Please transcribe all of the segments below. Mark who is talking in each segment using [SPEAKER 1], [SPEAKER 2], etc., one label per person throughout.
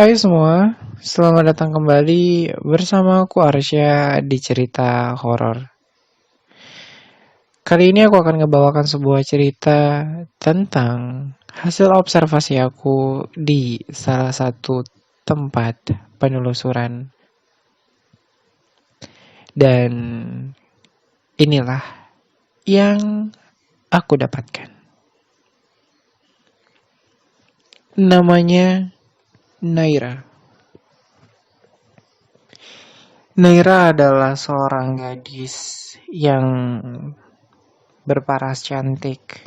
[SPEAKER 1] Hai semua, selamat datang kembali bersama aku Arsya di cerita horor. Kali ini aku akan ngebawakan sebuah cerita tentang hasil observasi aku di salah satu tempat penelusuran. Dan inilah yang aku dapatkan. Namanya Naira. Naira adalah seorang gadis yang berparas cantik,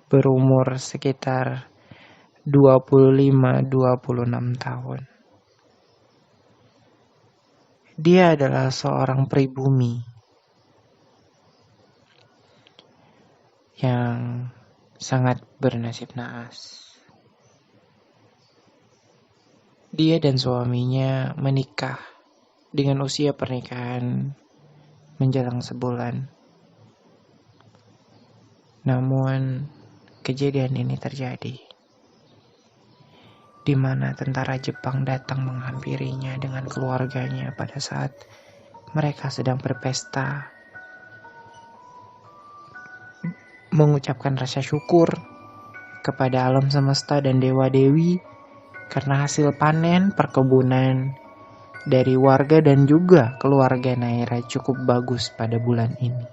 [SPEAKER 1] berumur sekitar 25-26 tahun. Dia adalah seorang pribumi yang sangat bernasib naas. Dia dan suaminya menikah dengan usia pernikahan menjelang sebulan. Namun kejadian ini terjadi di mana tentara Jepang datang menghampirinya dengan keluarganya pada saat mereka sedang berpesta, mengucapkan rasa syukur kepada alam semesta dan dewa-dewi karena hasil panen perkebunan dari warga dan juga keluarga Naira cukup bagus pada bulan ini.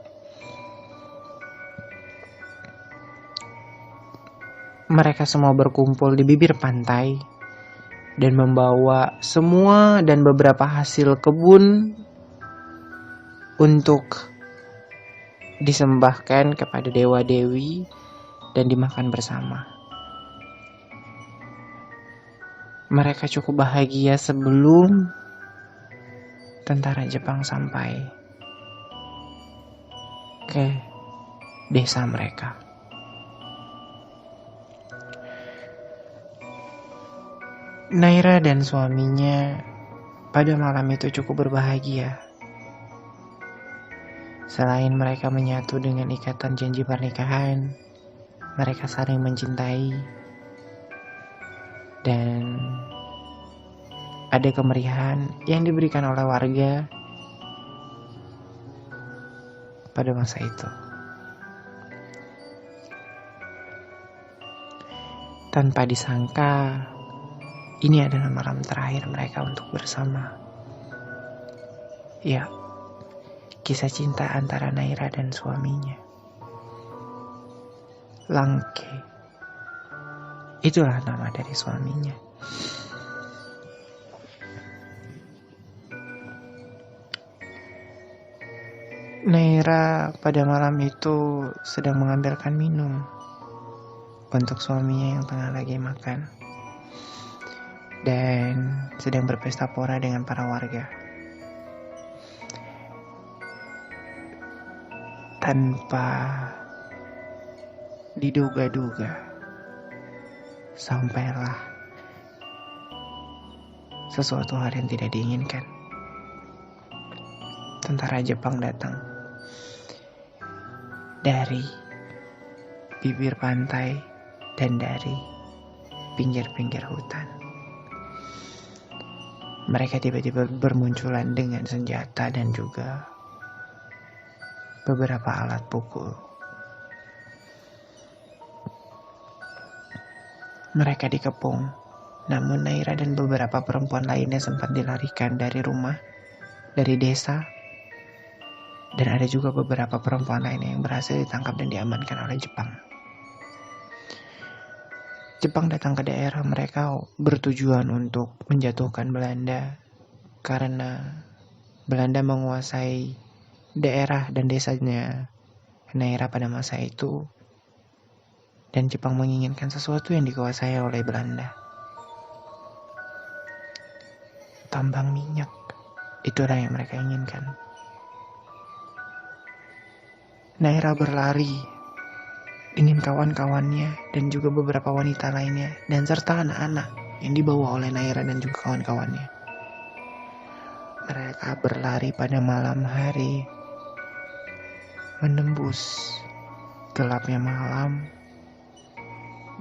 [SPEAKER 1] Mereka semua berkumpul di bibir pantai dan membawa semua dan beberapa hasil kebun untuk disembahkan kepada dewa-dewi dan dimakan bersama. Mereka cukup bahagia sebelum tentara Jepang sampai ke desa mereka. Naira dan suaminya pada malam itu cukup berbahagia. Selain mereka menyatu dengan ikatan janji pernikahan, mereka saling mencintai dan ada kemeriahan yang diberikan oleh warga pada masa itu. Tanpa disangka, ini adalah malam terakhir mereka untuk bersama. Ya, kisah cinta antara Naira dan suaminya. Langke. Itulah nama dari suaminya. Naira pada malam itu sedang mengambilkan minum untuk suaminya yang tengah lagi makan dan sedang berpesta pora dengan para warga. Tanpa diduga-duga, sampailah sesuatu hal yang tidak diinginkan. Tentara Jepang datang dari bibir pantai dan dari pinggir-pinggir hutan. Mereka tiba-tiba bermunculan dengan senjata dan juga beberapa alat pukul. Mereka dikepung, namun Naira dan beberapa perempuan lainnya sempat dilarikan dari rumah, dari desa, dan ada juga beberapa perempuan lainnya yang berhasil ditangkap dan diamankan oleh Jepang. Jepang datang ke daerah mereka bertujuan untuk menjatuhkan Belanda karena Belanda menguasai daerah dan desanya Naira pada masa itu, dan Jepang menginginkan sesuatu yang dikuasai oleh Belanda. Tambang minyak, itulah yang mereka inginkan. Naira berlari dengan kawan-kawannya dan juga beberapa wanita lainnya dan serta anak-anak yang dibawa oleh Naira dan juga kawan-kawannya. Mereka berlari pada malam hari menembus gelapnya malam,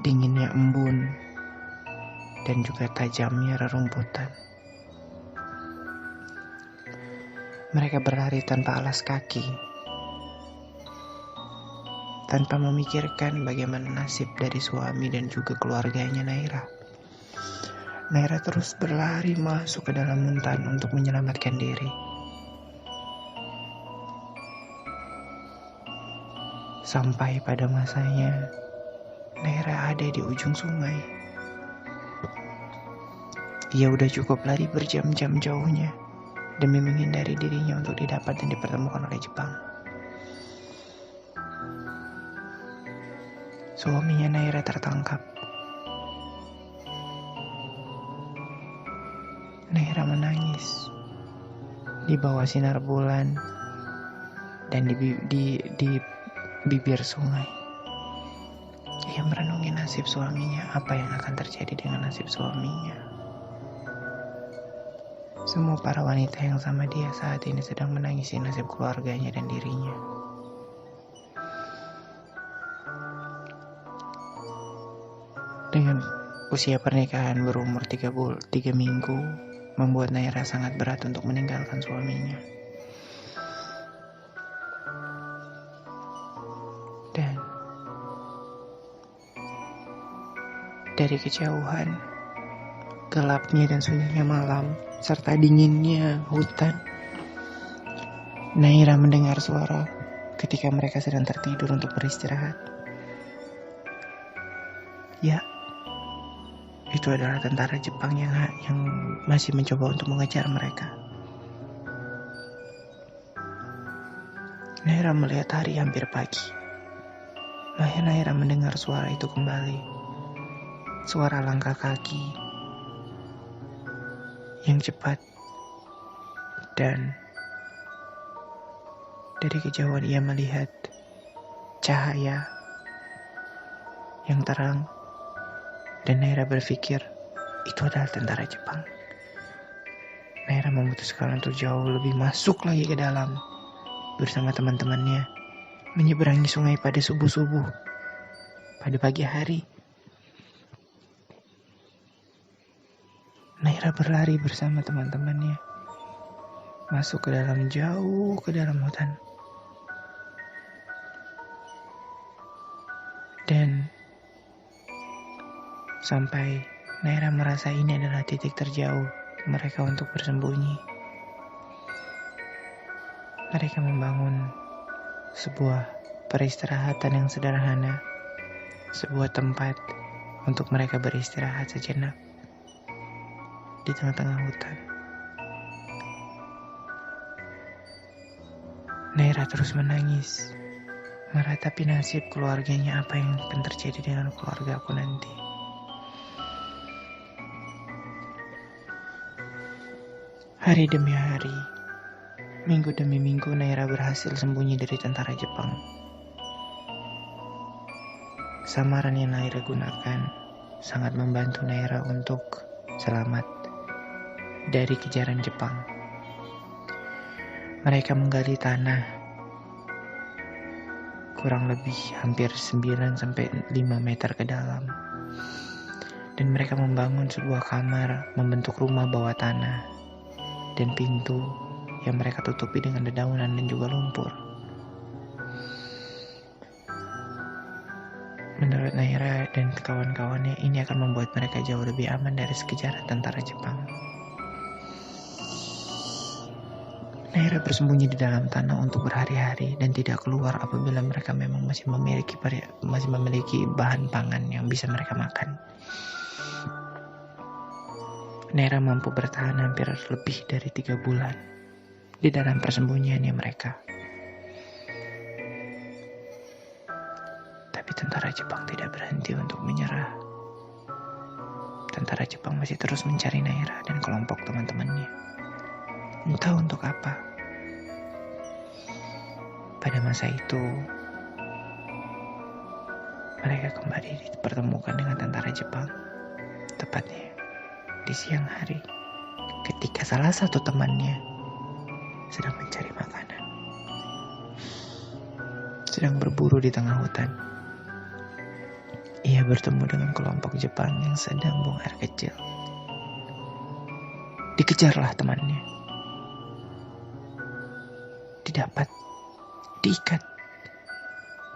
[SPEAKER 1] dinginnya embun, dan juga tajamnya rerumputan. Mereka berlari tanpa alas kaki, tanpa memikirkan bagaimana nasib dari suami dan juga keluarganya Naira. Naira terus berlari masuk ke dalam hutan untuk menyelamatkan diri. Sampai pada masanya, Naira ada di ujung sungai. Ia udah cukup lari berjam-jam jauhnya demi menghindari dirinya untuk didapat dan dipertemukan oleh Jepang. Suaminya Naira tertangkap. Naira menangis di bawah sinar bulan dan di bibir sungai. Ia merenungi nasib suaminya, apa yang akan terjadi dengan nasib suaminya. Semua para wanita yang sama dia saat ini sedang menangisi nasib keluarganya dan dirinya. Dengan usia pernikahan berumur 3 minggu, membuat Naira sangat berat untuk meninggalkan suaminya. Dan dari kejauhan, gelapnya dan sunyinya malam, serta dinginnya hutan, Naira mendengar suara ketika mereka sedang tertidur untuk beristirahat. Ya, itu adalah tentara Jepang yang masih mencoba untuk mengejar mereka. Naira melihat hari hampir pagi. Naira mendengar suara itu kembali. Suara langkah kaki yang cepat. Dan dari kejauhan ia melihat cahaya yang terang. Dan Naira berpikir, itu adalah tentara Jepang. Naira memutuskan untuk jauh lebih masuk lagi ke dalam bersama teman-temannya, menyeberangi sungai pada subuh-subuh, pada pagi hari. Naira berlari bersama teman-temannya, masuk ke dalam jauh ke dalam hutan. Dan sampai Naira merasa ini adalah titik terjauh mereka untuk bersembunyi. Mereka membangun sebuah peristirahatan yang sederhana, sebuah tempat untuk mereka beristirahat sejenak di tengah-tengah hutan. Naira terus menangis, meratapi nasib keluarganya, apa yang akan terjadi dengan keluarga aku nanti. Hari demi hari, minggu demi minggu, Naira berhasil sembunyi dari tentara Jepang. Samaran yang Naira gunakan sangat membantu Naira untuk selamat dari kejaran Jepang. Mereka menggali tanah kurang lebih hampir 9-5 meter ke dalam. Dan mereka membangun sebuah kamar, membentuk rumah bawah tanah dan pintu yang mereka tutupi dengan dedaunan dan juga lumpur. Menurut Naira dan kawan-kawannya, ini akan membuat mereka jauh lebih aman dari kejaran tentara Jepang. Naira bersembunyi di dalam tanah untuk berhari-hari dan tidak keluar apabila mereka memang masih memiliki bahan pangan yang bisa mereka makan. Naira mampu bertahan hampir lebih dari 3 bulan di dalam persembunyiannya mereka. Tapi tentara Jepang tidak berhenti untuk menyerah. Tentara Jepang masih terus mencari Naira dan kelompok teman-temannya. Entah untuk apa. Pada masa itu, mereka kembali dipertemukan dengan tentara Jepang. Tepatnya di siang hari, ketika salah satu temannya sedang mencari makanan. sedang berburu di tengah hutan. Ia bertemu dengan kelompok Jepang yang sedang buang air kecil. Dikejarlah temannya. Didapat, diikat,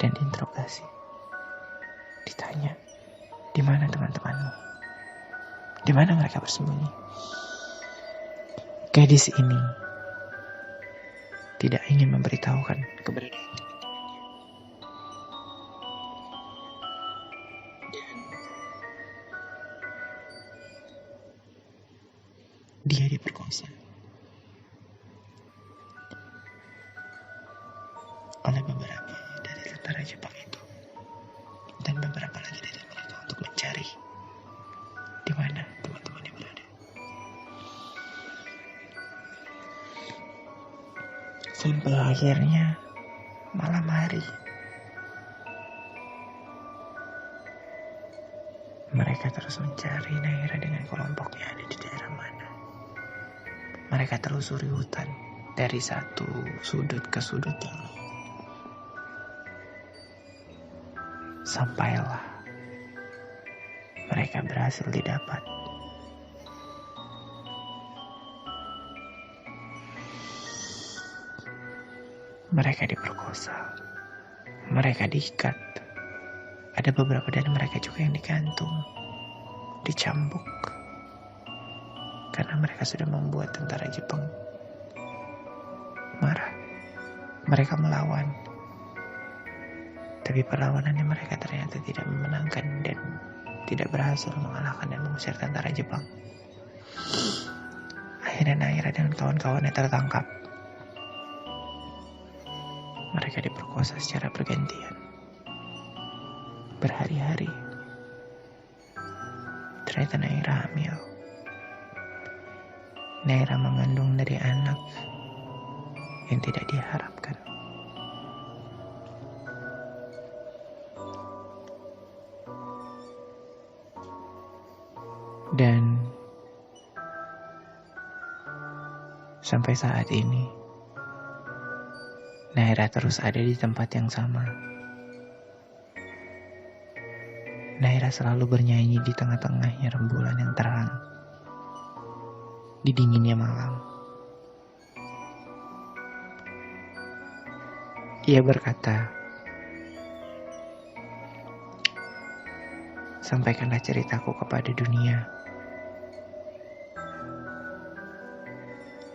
[SPEAKER 1] dan diinterogasi. Ditanya, di mana teman-temanmu? Di mana mereka bersembunyi? Gadis ini tidak ingin memberitahukan keberadaan dia diperkosa oleh beberapa dari tentara Jepang itu, dan beberapa lagi dari mereka untuk mencari di mana teman-temannya berada. Sampai akhirnya malam hari mereka terus mencari Naira dengan kelompoknya ada di daerah mana. Mereka telusuri hutan dari satu sudut ke sudut yang lain. Sampailah mereka berhasil didapat. Mereka diperkosa, mereka diikat. Ada beberapa dari mereka juga yang digantung, dicambuk, karena mereka sudah membuat tentara Jepang marah. Mereka melawan, tapi perlawanannya mereka ternyata tidak memenangkan dan tidak berhasil mengalahkan dan mengusir tentara Jepang. Akhirnya Naira dengan kawan-kawannya tertangkap. Mereka diperkosa secara bergantian, berhari-hari. Ternyata Naira hamil. Naira mengandung dari anak yang tidak diharapkan. Dan sampai saat ini Naira terus ada di tempat yang sama. Naira selalu bernyanyi di tengah-tengahnya rembulan yang terang, di dinginnya malam. Ia berkata, "Sampaikanlah ceritaku kepada dunia.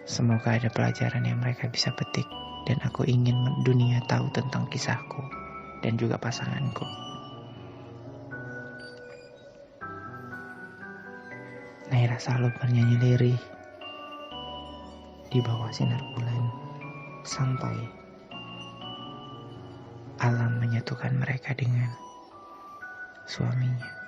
[SPEAKER 1] Semoga ada pelajaran yang mereka bisa petik, dan aku ingin dunia tahu tentang kisahku dan juga pasanganku." Naira selalu bernyanyi lirih di bawah sinar bulan sampai alam menyatukan mereka dengan suaminya.